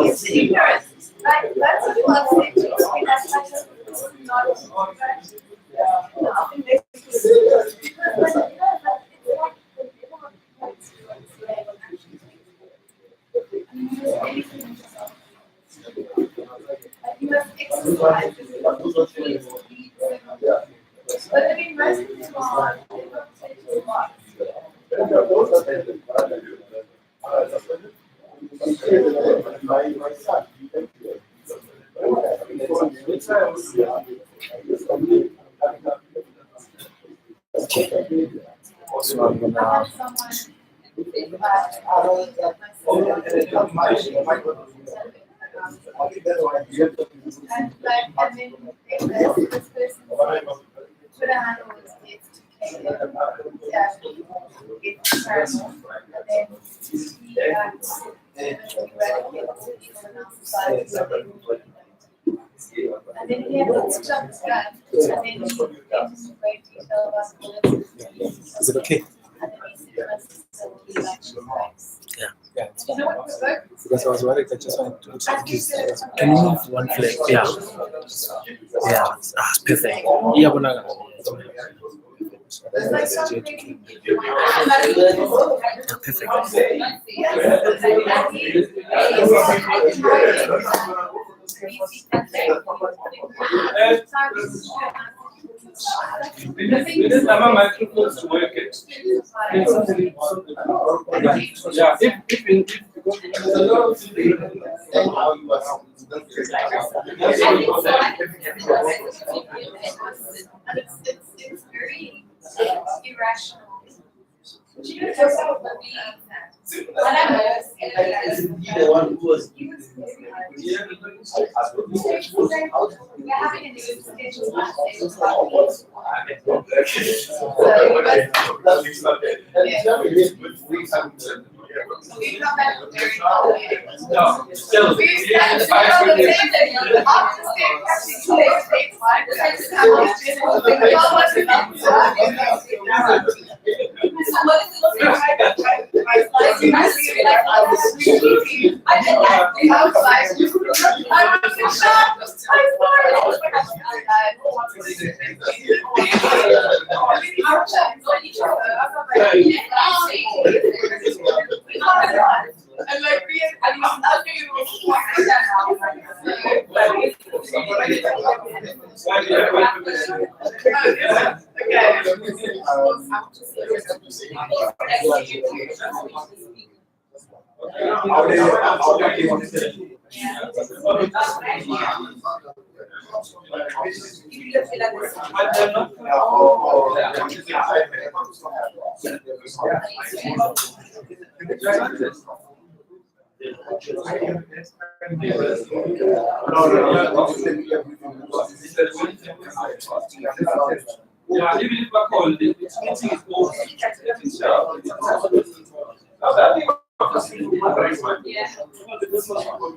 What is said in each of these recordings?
It's ignorance. Like, that's what love safety. That's not you must exercise. But I mean, most of them are, they don't take a lot. So I'm gonna. And then this person put a hand on his kids to it's terrible. And then he and then he had to jump his gun, and then he went into great detail about bullets. Is it okay? And then he said, Yeah. you know what was good? Because I was worried. I just wanted to check this. Can you move one flag? Yeah. Yeah. Ah, perfect. Yeah, we're not gonna. It's like something. It's very irrational. You know, just how the one who was we're having a new schedule. We come back very no. We stand on the same thing. Off the same same line. So what is it looking like? I did that. I was like, I was shocked. And like, I mean, nothing Yeah, even if I call it, it's meeting is over.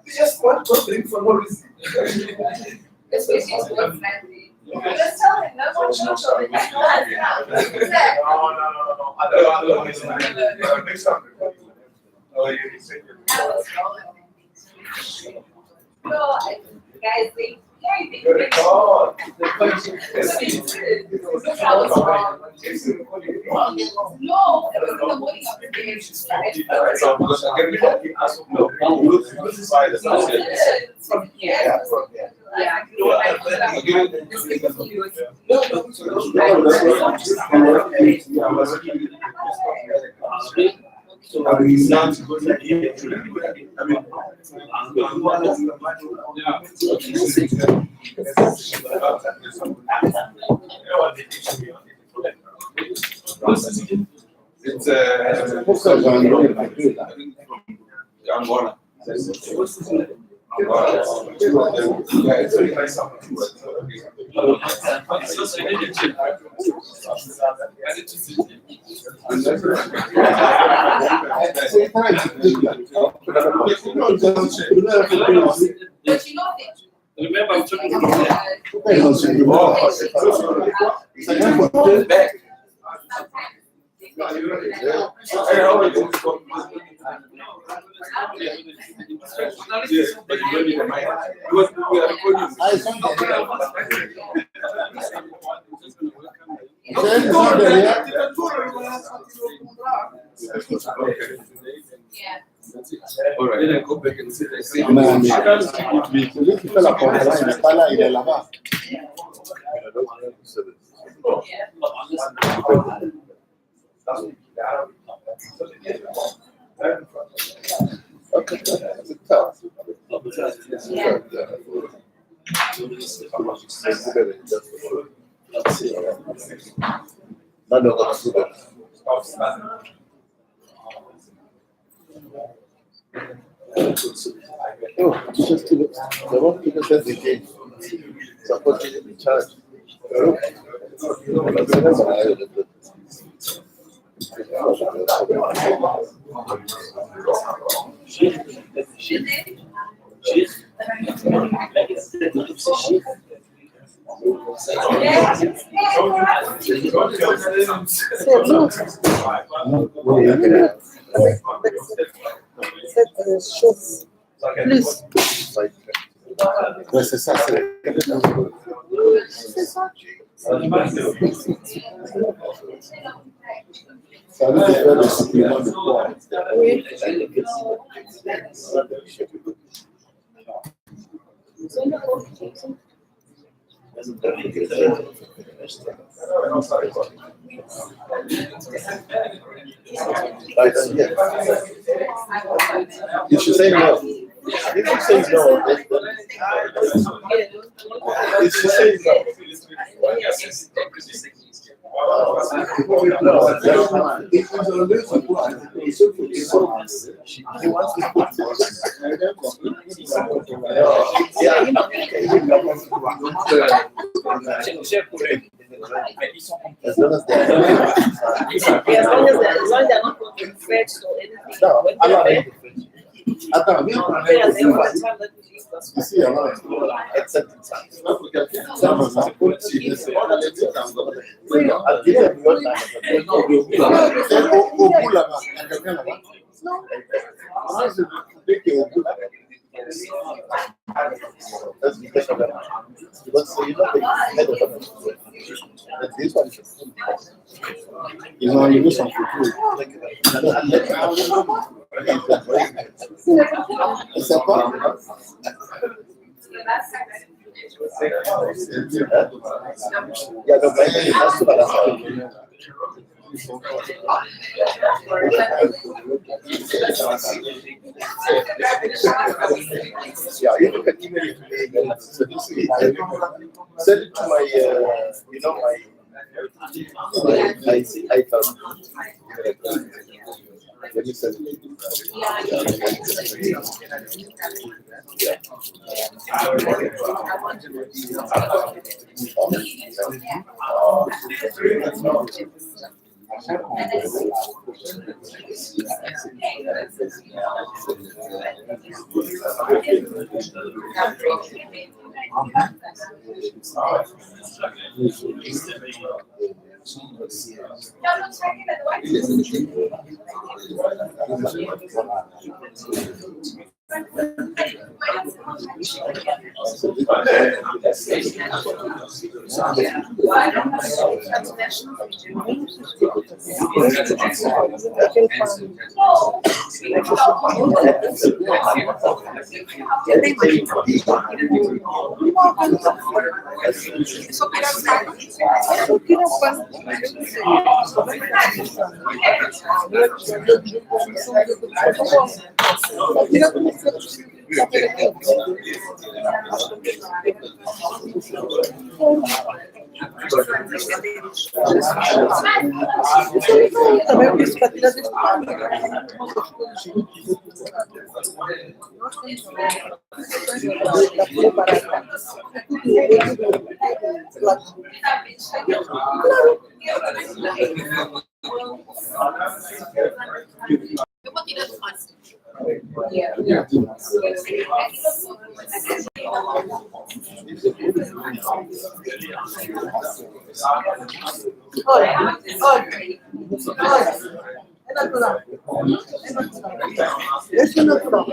You just want to drink for no reason. This is so friendly. Just tell him, no more children. No. I don't next time. No, guys, they Good God. No, it was in the morning of the day. It's Angola. Yeah, it's very nice. But you know that. Remember, I'm talking about Back. Yes, but you don't need a mic. We are recording. All right, then go back and sit there. Celui qui fait la conférence, il n'est pas là, il est là-bas. Ok, c'est ça. Oh, just to the one people said they came. Support in charge. Cette chose. Plus. Ouais, c'est ça, c'est C'est ça. ça veut dire le supplément de poids. Oui. You should say no. If you say no, then if you say no. As long as they're not putting threats or anything. no, When I'm not they're Attends, viens prendre there, un they all the time that you use us. ici, alors, accepte ça. Ça va, ça peut être si c'est pas la lettre, oui, non, à dire, au bout là-bas, il y a quelqu'un là-bas. Non. Moi, je veux qu'il y ait au bout là-bas. That's because of that. Because so you know the head of the this one is ils ont enlevé son photo. Et ça part. Il y a le bain, il reste à la salle. Yeah, you look at email to me. Send it to my, you know, I thought. Let me send it. Também eu disse para tirar desse Eu vou tirando mais. Olha. É natural. Esse é natural.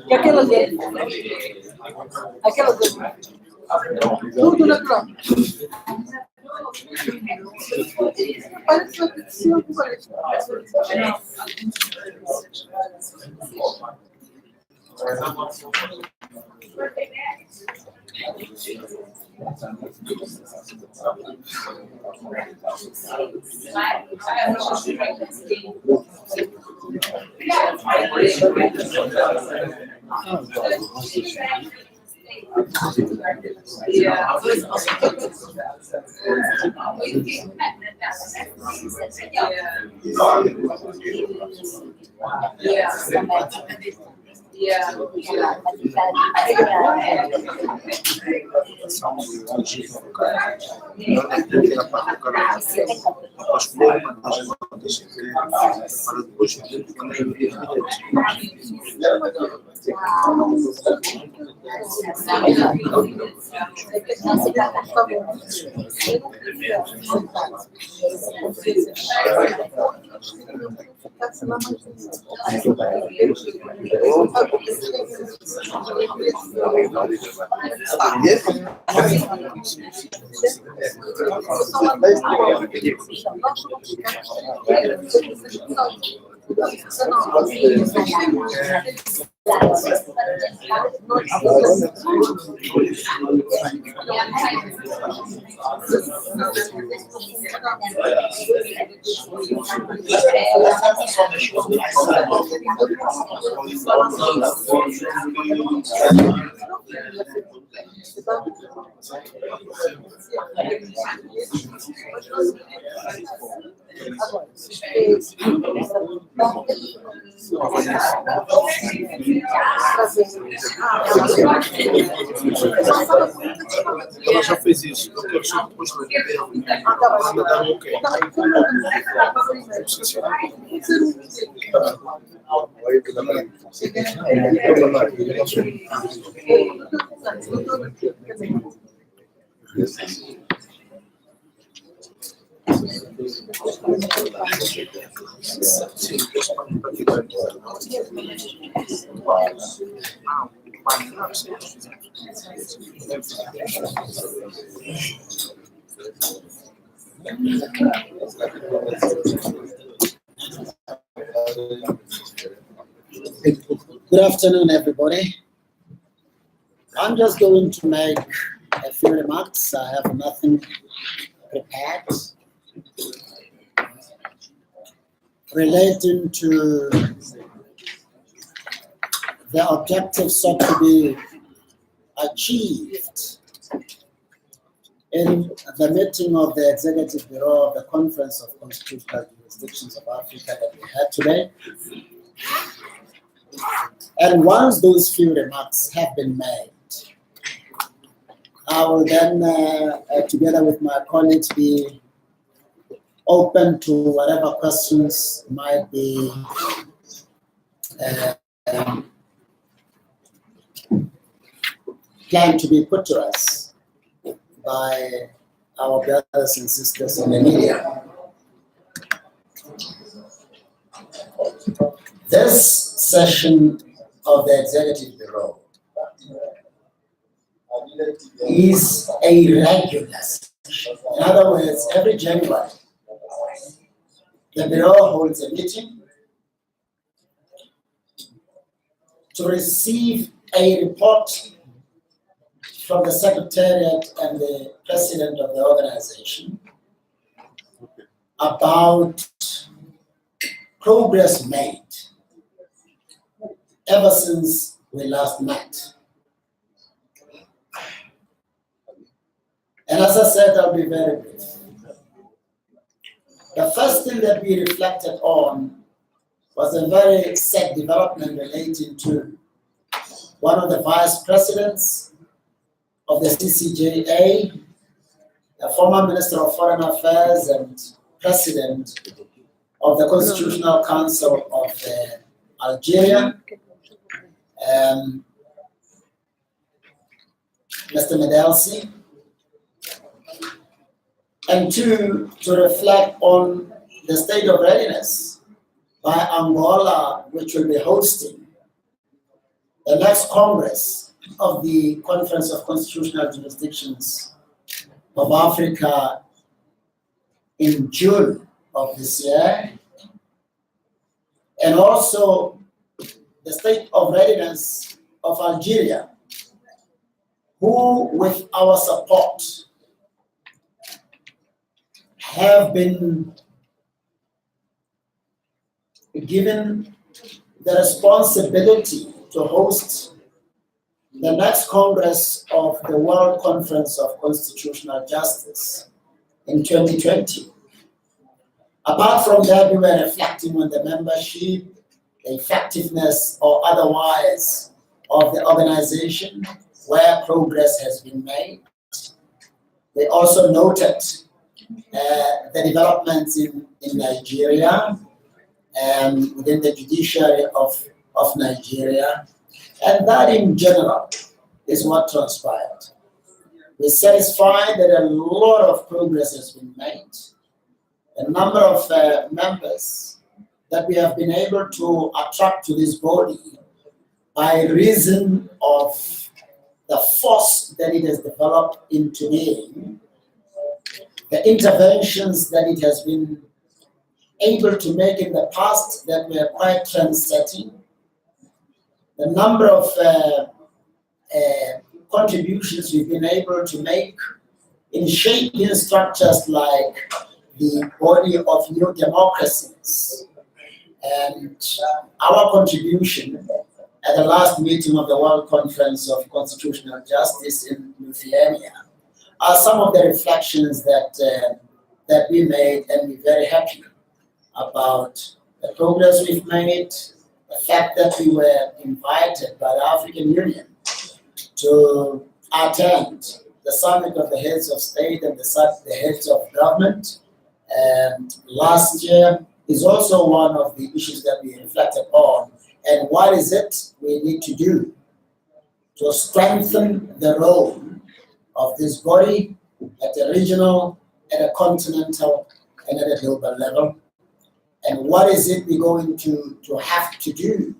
E aquelas ali? Aquelas ali? Tudo natural. Parece que sim, parece. Ela já fez isso. Eu quero só depois ela me dar um ok. Good afternoon, everybody. I'm just going to make a few remarks. I have nothing prepared relating to the objectives sought to be achieved in the meeting of the Executive Bureau of the Conference of Constitutional Jurisdictions of Africa that we had today. And once those few remarks have been made, I will then, together with my colleagues, be open to whatever questions might be planned to be put to us by our brothers and sisters in the media. This session of the Executive Bureau is a regular session. In other words, every January, the Bureau holds a meeting to receive a report from the Secretariat and the President of the organization about progress made ever since we last met As I said, I'll be very brief. The first thing that we reflected on was a very sad development relating to one of the vice presidents of the CCJA, the former Minister of Foreign Affairs and President of the Constitutional Council of Algeria, Mr. Medelsi, and two, to reflect on the state of readiness by Angola, which will be hosting the next Congress of the Conference of Constitutional Jurisdictions of Africa in June of this year, and also the state of readiness of Algeria, who, with our support, have been given the responsibility to host the next Congress of the World Conference of Constitutional Justice in 2020. Apart from that, we were reflecting on the membership, the effectiveness or otherwise of the organization, where progress has been made. We also noted the developments in Nigeria and within the judiciary of Nigeria, and that in general is what transpired. We're satisfied that a lot of progress has been made. A number of members that we have been able to attract to this body by reason of the force that it has developed in today, the interventions that it has been able to make in the past that were quite trend-setting, the number of contributions we've been able to make in shaping structures like the body of new democracies. And our contribution at the last meeting of the World Conference of Constitutional Justice in Lithuania are some of the reflections that we made, and we're very happy about the progress we've made, the fact that we were invited by the African Union to attend the summit of the heads of state and the heads of government. And last year is also one of the issues that we reflected on. And what is it we need to do to strengthen the role of this body at a regional, at a continental, and at a global level? And what is it we're going to have to do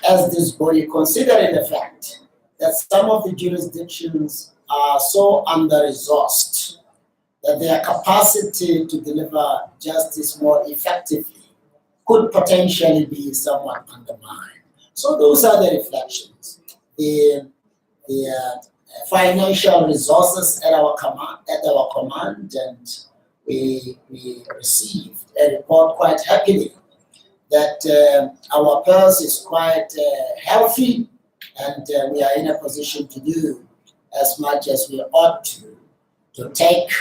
as this body, considering the fact that some of the jurisdictions are so under-resourced that their capacity to deliver justice more effectively could potentially be somewhat undermined. So those are the reflections. The financial resources at our command, and we received a report quite happily that our purse is quite healthy, and we are in a position to do as much as we ought to take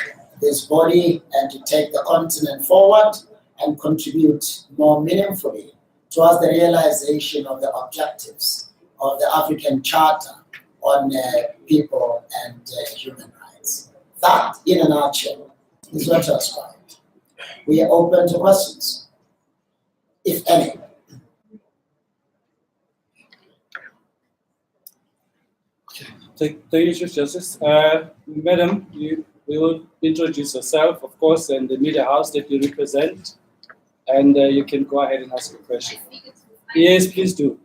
this body and to take the continent forward and contribute more meaningfully towards the realization of the objectives of the African Charter on people and human rights. That, in a nutshell, is what transpired. We are open to questions, if any. Thank you, Chief Justice. Madam, you will introduce yourself, of course, and the media house that you represent, and you can go ahead and ask a question. Yes, please do.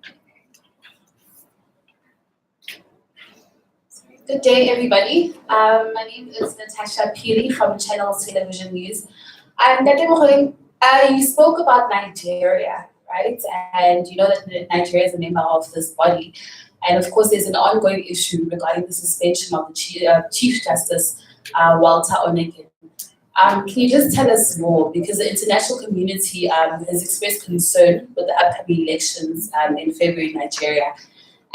Good day, everybody. My name is Natasha Pili from Channels Television News. You spoke about Nigeria, right? And you know that Nigeria is a member of this body. And of course, there's an ongoing issue regarding the suspension of the Chief Justice, Walter Oneke. Can you just tell us more? Because the international community has expressed concern with the upcoming elections in February in Nigeria.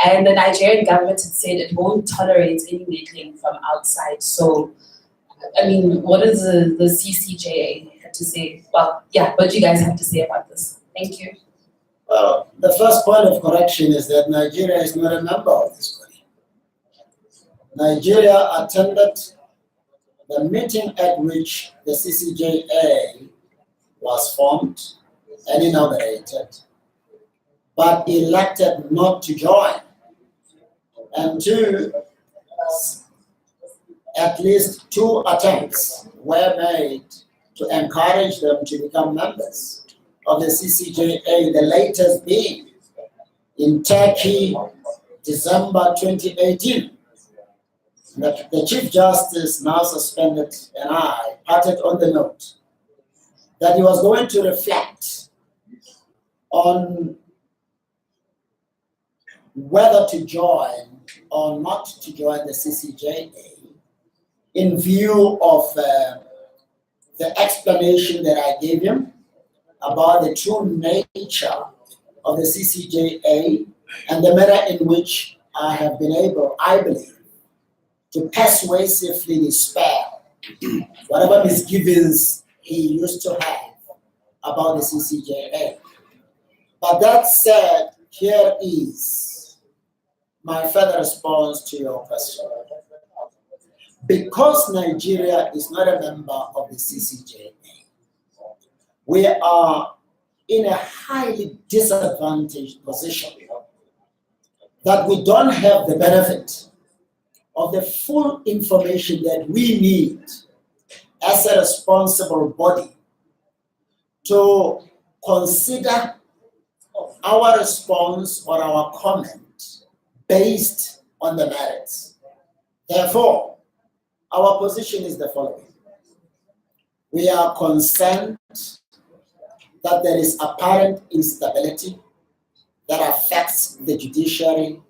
And the Nigerian government had said it won't tolerate any meddling from outside. So I mean, what does the CCJA have to say? Well, yeah, what do you guys have to say about this? Thank you. Well, the first point of correction is that Nigeria is not a member of this body. Nigeria attended the meeting at which the CCJA was formed and inaugurated, but elected not to join. And at least two attempts were made to encourage them to become members of the CCJA, the latest being in Turkey, December 2018. The Chief Justice, now suspended, and I parted on the note that he was going to reflect on whether to join or not to join the CCJA in view of the explanation that I gave him about the true nature of the CCJA and the manner in which I have been able, I believe, to persuasively dispel whatever misgivings he used to have about the CCJA. But that said, here is my further response to your question. Because Nigeria is not a member of the CCJA, we are in a highly disadvantaged position that we don't have the benefit of the full information that we need as a responsible body to consider our response or our comment based on the merits. Therefore, our position is the following. We are concerned that there is apparent instability that affects the judiciary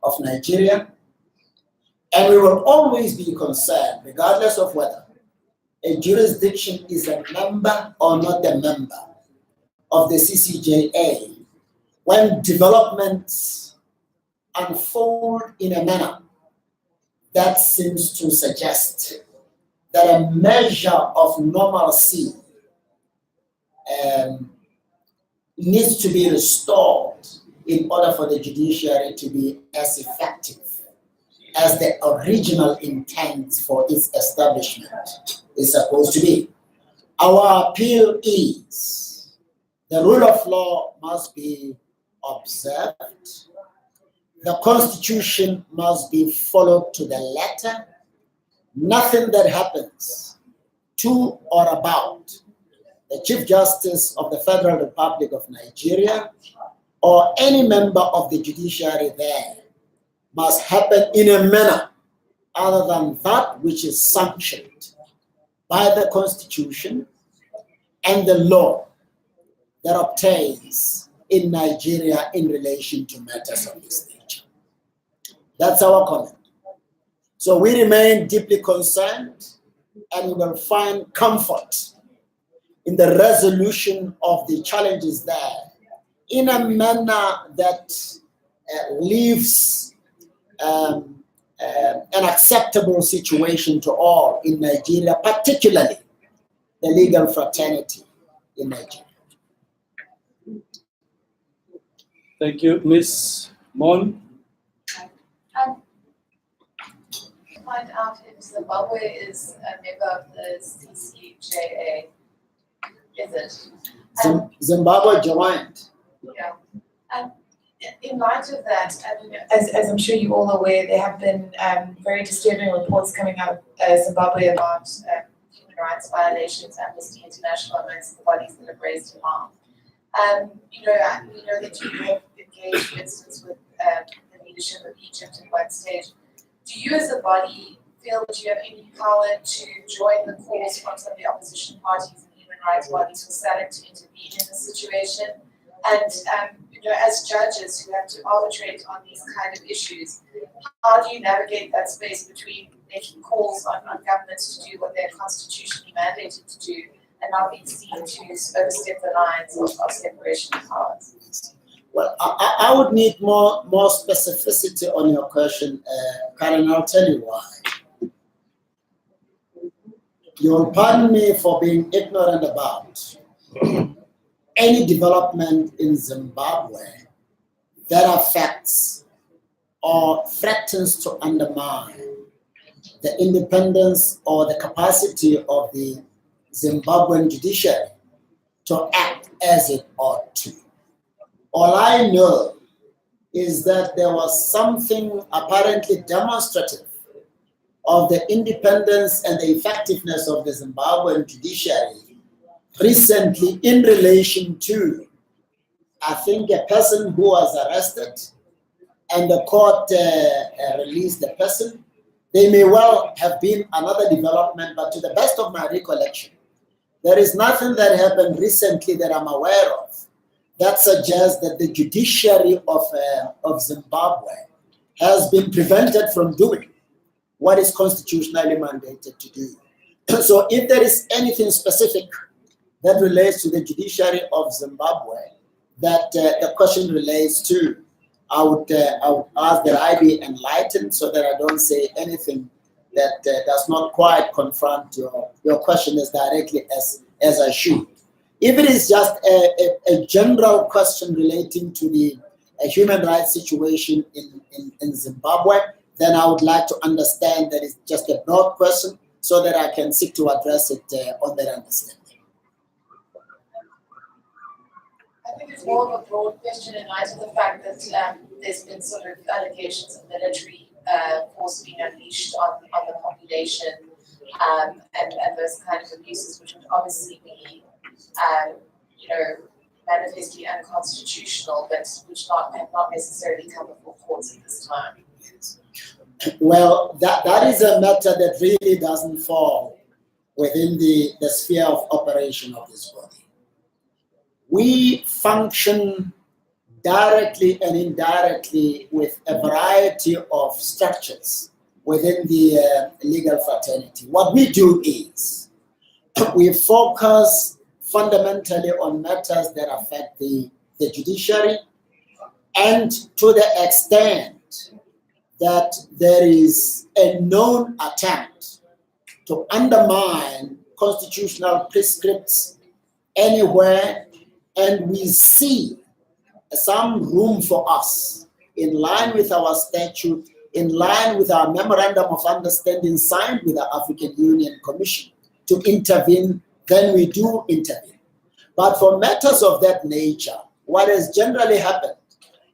of Nigeria, and we will always be concerned, regardless of whether a jurisdiction is a member or not a member of the CCJA, when developments unfold in a manner that seems to suggest that a measure of normalcy needs to be restored in order for the judiciary to be as effective as the original intent for its establishment is supposed to be. Our appeal is the rule of law must be observed. The Constitution must be followed to the letter. Nothing that happens to or about the Chief Justice of the Federal Republic of Nigeria or any member of the judiciary there must happen in a manner other than that which is sanctioned by the Constitution and the law that obtains in Nigeria in relation to matters of this nature. That's our comment. So we remain deeply concerned, and we will find comfort in the resolution of the challenges there in a manner that leaves an acceptable situation to all in Nigeria, particularly the legal fraternity in Nigeria. Thank you. Ms. Mon? Find out if Zimbabwe is a member of the CCJA. Is it? Zimbabwe joined. Yeah. In light of that, I mean, as I'm sure you're all aware, there have been very disturbing reports coming out of Zimbabwe about human rights violations, Amnesty International amongst the bodies that have raised alarm. We know that you have engaged, for instance, with the leadership of Egypt at one stage. Do you as a body feel that you have any power to join the calls from some of the opposition parties and human rights bodies for SADC to intervene in this situation? And as judges who have to arbitrate on these kind of issues, how do you navigate that space between making calls on governments to do what they're constitutionally mandated to do and not being seen to overstep the lines of separation of powers? Well, I would need more specificity on your question, Karen. I'll tell you why. You'll pardon me for being ignorant about any development in Zimbabwe that affects or threatens to undermine the independence or the capacity of the Zimbabwean judiciary to act as it ought to. All I know is that there was something apparently demonstrative of the independence and the effectiveness of the Zimbabwean judiciary recently in relation to, I think, a person who was arrested and the court released the person. There may well have been another development, but to the best of my recollection, there is nothing that happened recently that I'm aware of that suggests that the judiciary of Zimbabwe has been prevented from doing what is constitutionally mandated to do. So if there is anything specific that relates to the judiciary of Zimbabwe that the question relates to, I would ask that I be enlightened so that I don't say anything that does not quite confront your question as directly as I should. If it is just a general question relating to the human rights situation in Zimbabwe, then I would like to understand that it's just a broad question so that I can seek to address it on that understanding. I think it's more of a broad question in light of the fact that there's been sort of allegations of military force being unleashed on the population and those kind of abuses, which would obviously be, manifestly unconstitutional, but which have not necessarily come before courts at this time. Well, that is a matter that really doesn't fall within the sphere of operation of this body. We function directly and indirectly with a variety of structures within the legal fraternity. What we do is we focus fundamentally on matters that affect the judiciary, and to the extent that there is a known attempt to undermine constitutional prescripts anywhere, and we see some room for us, in line with our statute, in line with our memorandum of understanding signed with the African Union Commission, to intervene, then we do intervene. But for matters of that nature, what has generally happened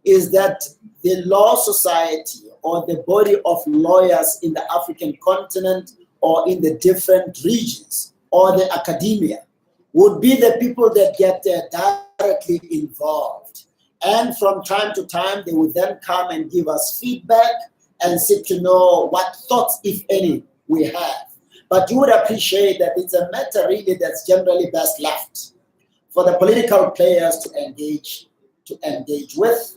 is that the law society or the body of lawyers in the African continent or in the different regions or the academia would be the people that get directly involved. And from time to time, they would then come and give us feedback and seek to know what thoughts, if any, we have. But you would appreciate that it's a matter really that's generally best left for the political players to engage with,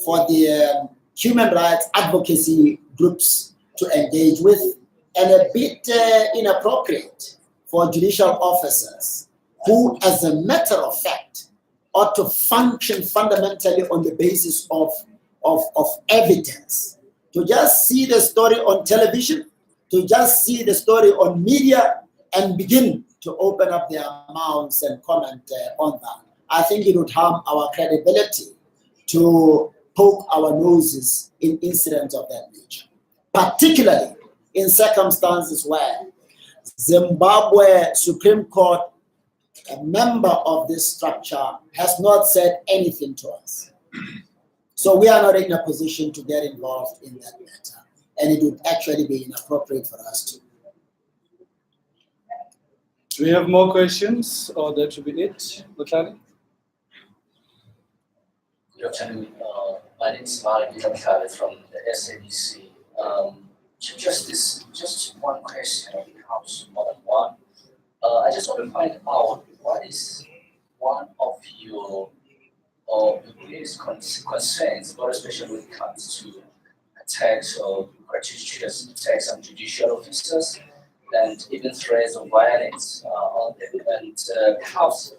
for the human rights advocacy groups to engage with, and a bit inappropriate for judicial officers who, as a matter of fact, ought to function fundamentally on the basis of evidence. To just see the story on television, to just see the story on media and begin to open up their mouths and comment on that. I think it would harm our credibility to poke our noses in incidents of that nature, particularly in circumstances where Zimbabwe Supreme Court, a member of this structure, has not said anything to us. So we are not in a position to get involved in that matter, and it would actually be inappropriate for us to. Do we have more questions, or that should be it? Bukhari? Good afternoon. My name is Malik Bukhari from the SABC. Just one question, it becomes more than one. I just want to find out what is one of your greatest concerns, but especially when it comes to attacks or gratuitous attacks on judicial officers and even threats of violence on them. And perhaps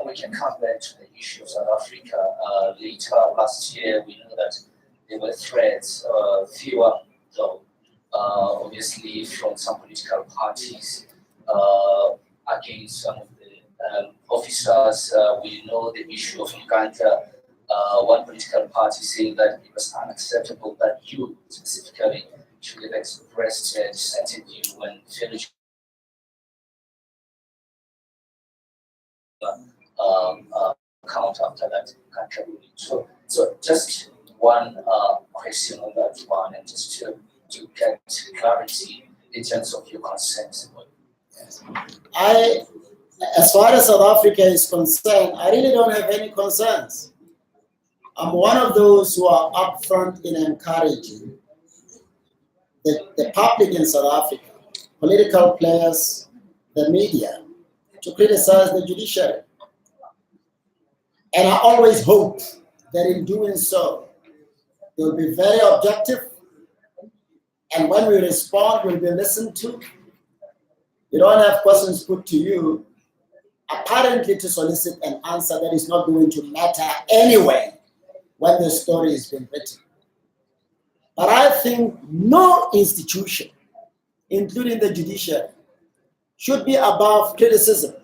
we can come back to the issue of South Africa. Later last year, we know that there were threats, fewer though, obviously from some political parties against some of the officers. We know the issue of Uganda. One political party saying that it was unacceptable that you specifically should have expressed dissenting view when fellow count after that country ruling. So just one question on that one, and just to get clarity in terms of your concerns. As far as South Africa is concerned, I really don't have any concerns. I'm one of those who are upfront in encouraging the public in South Africa, political players, the media, to criticize the judiciary. And I always hope that in doing so, they'll be very objective. And when we respond, we'll be listened to. You don't have questions put to you, apparently to solicit an answer that is not going to matter anyway when the story is being written. But I think no institution, including the judiciary, should be above criticism.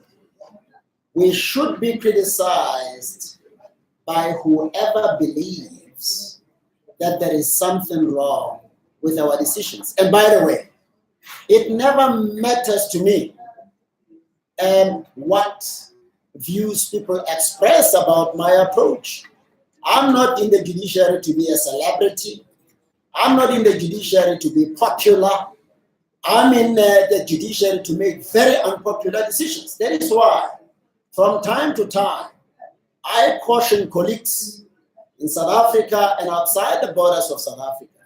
We should be criticized by whoever believes that there is something wrong with our decisions. And by the way, it never matters to me what views people express about my approach. I'm not in the judiciary to be a celebrity. I'm not in the judiciary to be popular. I'm in the judiciary to make very unpopular decisions. That is why, from time to time, I caution colleagues in South Africa and outside the borders of South Africa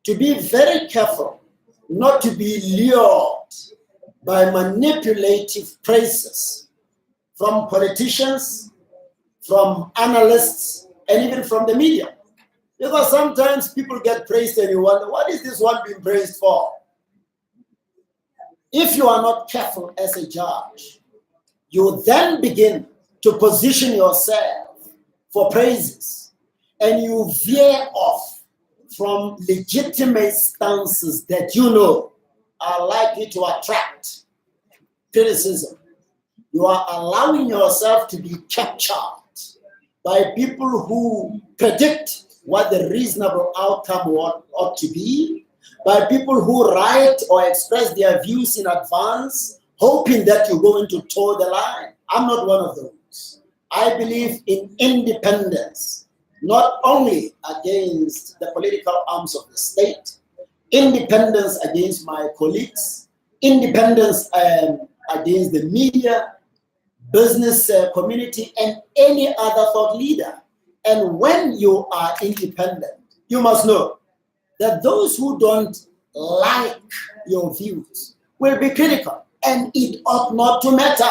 to be very careful not to be lured by manipulative praises from politicians, from analysts, and even from the media. Because sometimes people get praised and you wonder, what is this one being praised for? If you are not careful as a judge, you then begin to position yourself for praises, and you veer off from legitimate stances that you know are likely to attract criticism. You are allowing yourself to be captured by people who predict what the reasonable outcome ought to be, by people who write or express their views in advance, hoping that you're going to toe the line. I'm not one of those. I believe in independence, not only against the political arms of the state, independence against my colleagues, independence against the media, business community, and any other thought leader. And when you are independent, you must know that those who don't like your views will be critical, and it ought not to matter.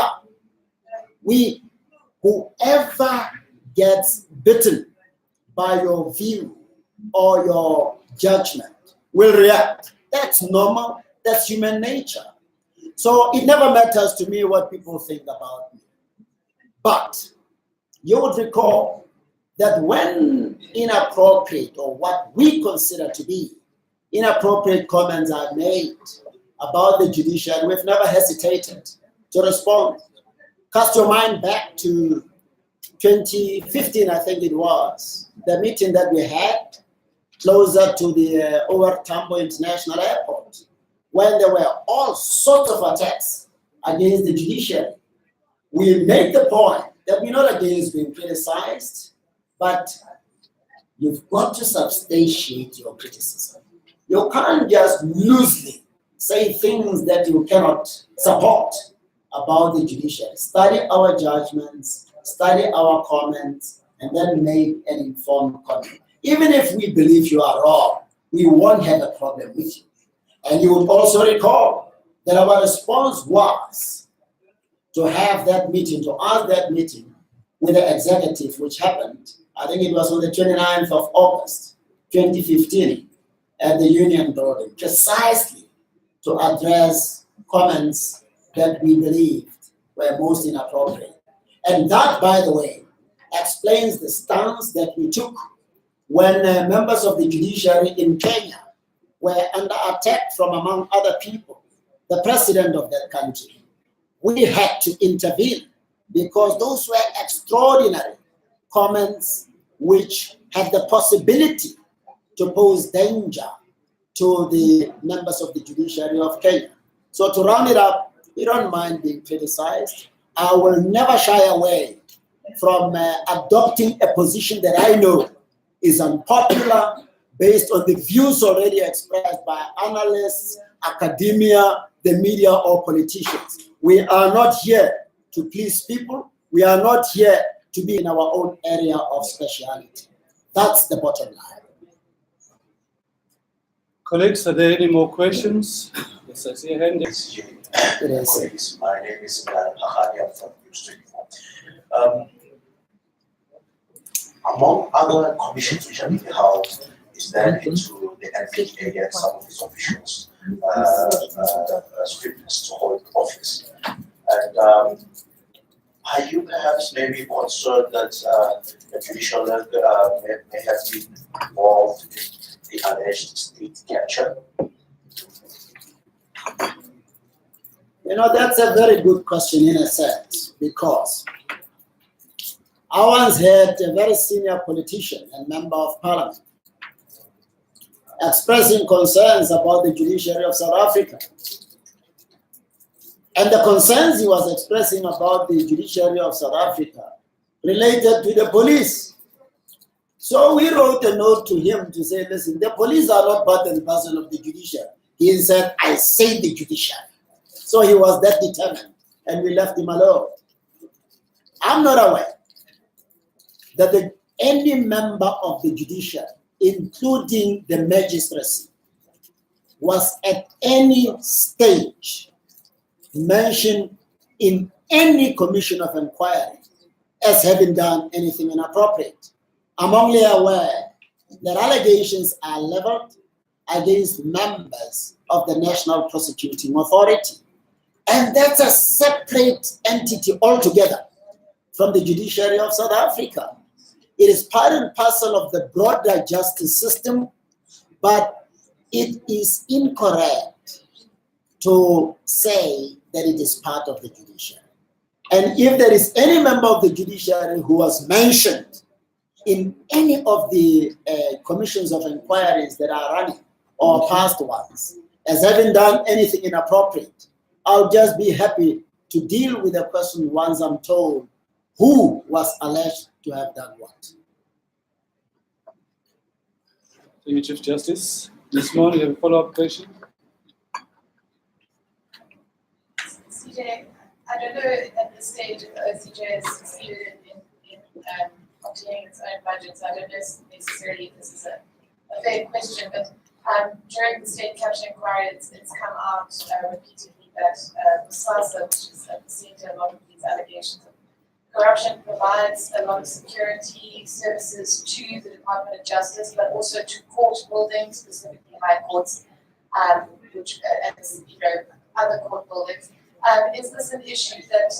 Whoever gets bitten by your view or your judgment will react. That's normal, that's human nature. So it never matters to me what people think about me. But you would recall that when inappropriate, or what we consider to be inappropriate comments are made about the judiciary, we've never hesitated to respond. Cast your mind back to 2015, I think it was, the meeting that we had closer to the OR Tambo International Airport, when there were all sorts of attacks against the judiciary. We made the point that we're not against being criticized, but you've got to substantiate your criticism. You can't just loosely say things that you cannot support about the judiciary. Study our judgments, study our comments, and then make an informed comment. Even if we believe you are wrong, we won't have a problem with you. And you would also recall that our response was to have that meeting, to ask that meeting with the executive, which happened, I think it was on the 29th of August, 2015, at the Union Building, precisely to address comments that we believed were most inappropriate. And that, by the way, explains the stance that we took when members of the judiciary in Kenya were under attack from, among other people, the president of that country, we had to intervene because those were extraordinary comments which had the possibility to pose danger to the members of the judiciary of Kenya. So to round it up, we don't mind being criticized. I will never shy away from adopting a position that I know is unpopular based on the views already expressed by analysts, academia, the media, or politicians. We are not here to please people. We are not here to be in our own area of speciality. That's the bottom line. Colleagues, are there any more questions? Yes, I see a hand. Yes. My name is Pahadi from News 24. Among other commissions which have been held is that into the NPA and some of its officials strictness to hold office. And are you perhaps maybe concerned that the judicial may have been involved in the alleged state capture? You know, that's a very good question in a sense, because I once had a very senior politician and member of parliament expressing concerns about the judiciary of South Africa. And the concerns he was expressing about the judiciary of South Africa related to the police. So we wrote a note to him to say, listen, the police are not part and parcel of the judiciary. He said, I say the judiciary. So he was that determined, and we left him alone. I'm not aware that any member of the judiciary, including the magistracy, was at any stage mentioned in any commission of inquiry as having done anything inappropriate. I'm only aware that allegations are leveled against members of the National Prosecuting Authority. And that's a separate entity altogether from the judiciary of South Africa. It is part and parcel of the broader justice system, but it is incorrect to say that it is part of the judiciary. And if there is any member of the judiciary who was mentioned in any of the commissions of inquiries that are running, or past ones, as having done anything inappropriate, I'll just be happy to deal with the person once I'm told who was alleged to have done what. Thank you, Chief Justice. Ms. Moore, you have a follow-up question? CJ, I don't know at this stage if the OCJ has succeeded in obtaining its own budget, so I don't know necessarily if this is a fair question, but during the state capture inquiry, it's come out repeatedly that SASA, which is at the center of a lot of these allegations of corruption, provides a lot of security services to the Department of Justice, but also to court buildings, specifically high courts, which and other court buildings. Is this an issue that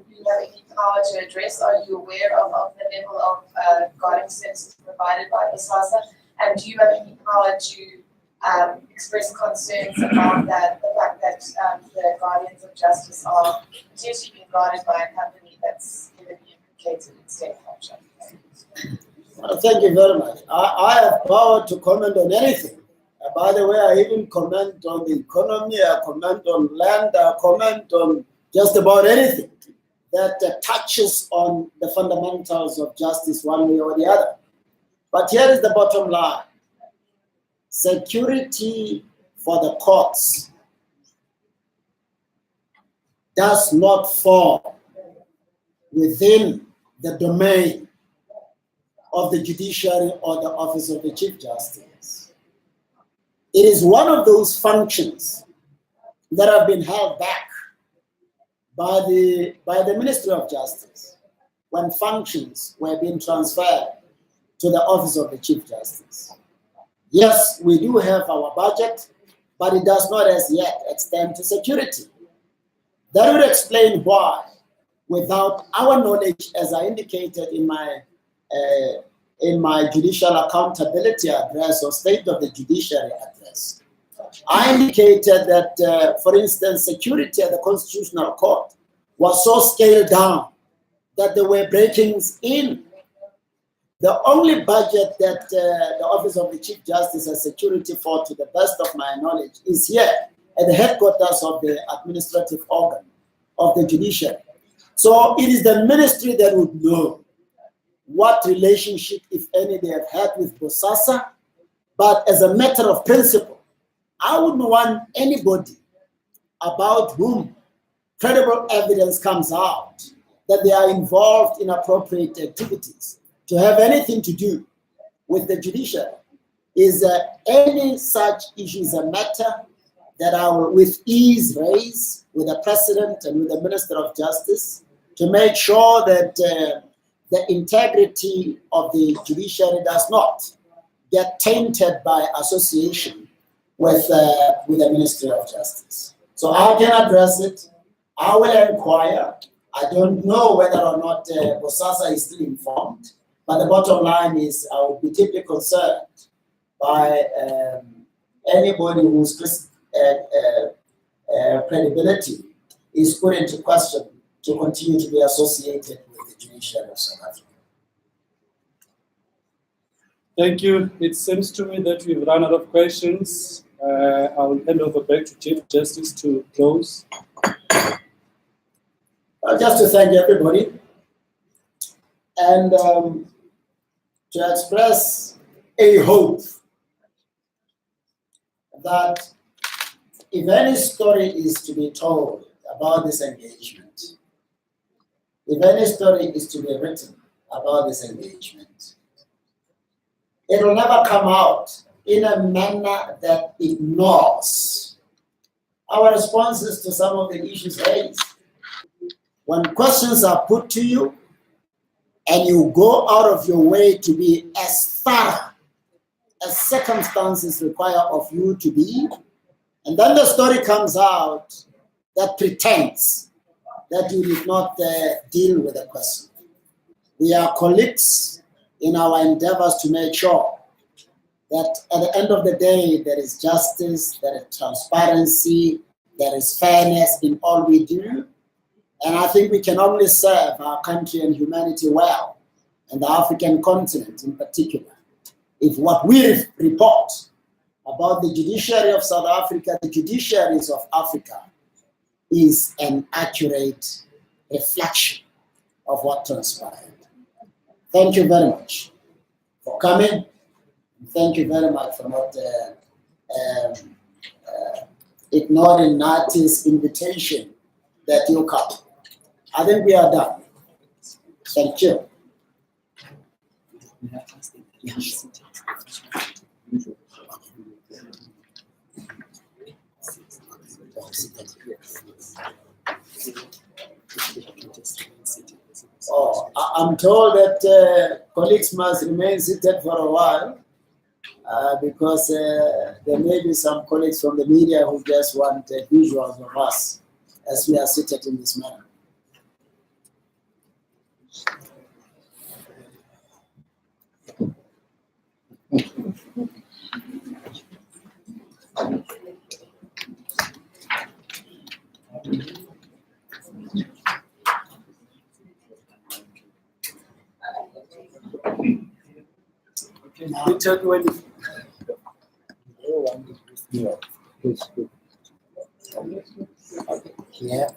you have any power to address? Are you aware of the level of guarding services provided by the SASA? And do you have any power to express concerns about that, the fact that the guardians of justice are potentially being guarded by a company that's going to be implicated in state capture? Thank you very much. I have power to comment on anything. By the way, I even comment on the economy, I comment on land, I comment on just about anything that touches on the fundamentals of justice one way or the other. But here is the bottom line. Security for the courts does not fall within the domain of the judiciary or the office of the Chief Justice. It is one of those functions that have been held back by the Ministry of Justice when functions were being transferred to the office of the Chief Justice. Yes, we do have our budget, but it does not as yet extend to security. That would explain why, without our knowledge, as I indicated in my judicial accountability address or State of the Judiciary address, I indicated that, for instance, security at the Constitutional Court was so scaled down that there were breakings in. The only budget that the Office of the Chief Justice has security for, to the best of my knowledge, is here at the headquarters of the administrative organ of the judiciary. So it is the ministry that would know what relationship, if any, they have had with Bosasa. But as a matter of principle, I wouldn't want anybody about whom credible evidence comes out that they are involved in appropriate activities to have anything to do with the judiciary. Is any such issue is a matter that I will with ease raise with the President and with the Minister of Justice to make sure that the integrity of the judiciary does not get tainted by association with the Ministry of Justice. So I can address it. I will inquire. I don't know whether or not Bosasa is still informed, but the bottom line is I would be deeply concerned by anybody whose credibility is put into question to continue to be associated with the judiciary of South Africa. Thank you. It seems to me that we've run out of questions. I will hand over back to Chief Justice to close. Just to thank everybody and to express a hope that if any story is to be told about this engagement, if any story is to be written about this engagement, it will never come out in a manner that ignores our responses to some of the issues raised. When questions are put to you and you go out of your way to be as thorough as circumstances require of you to be, and then the story comes out that pretends that you did not deal with the question. We are colleagues in our endeavors to make sure that at the end of the day, there is justice, there is transparency, there is fairness in all we do. And I think we can only serve our country and humanity well, and the African continent in particular, if what we report about the judiciary of South Africa, the judiciaries of Africa, is an accurate reflection of what transpired. Thank you very much for coming. Thank you very much for not ignoring Nati's invitation that you come. I think we are done. Thank you. Oh, I'm told that colleagues must remain seated for a while because there may be some colleagues from the media who just want visuals of us as we are seated in this manner. We tell you when Yeah.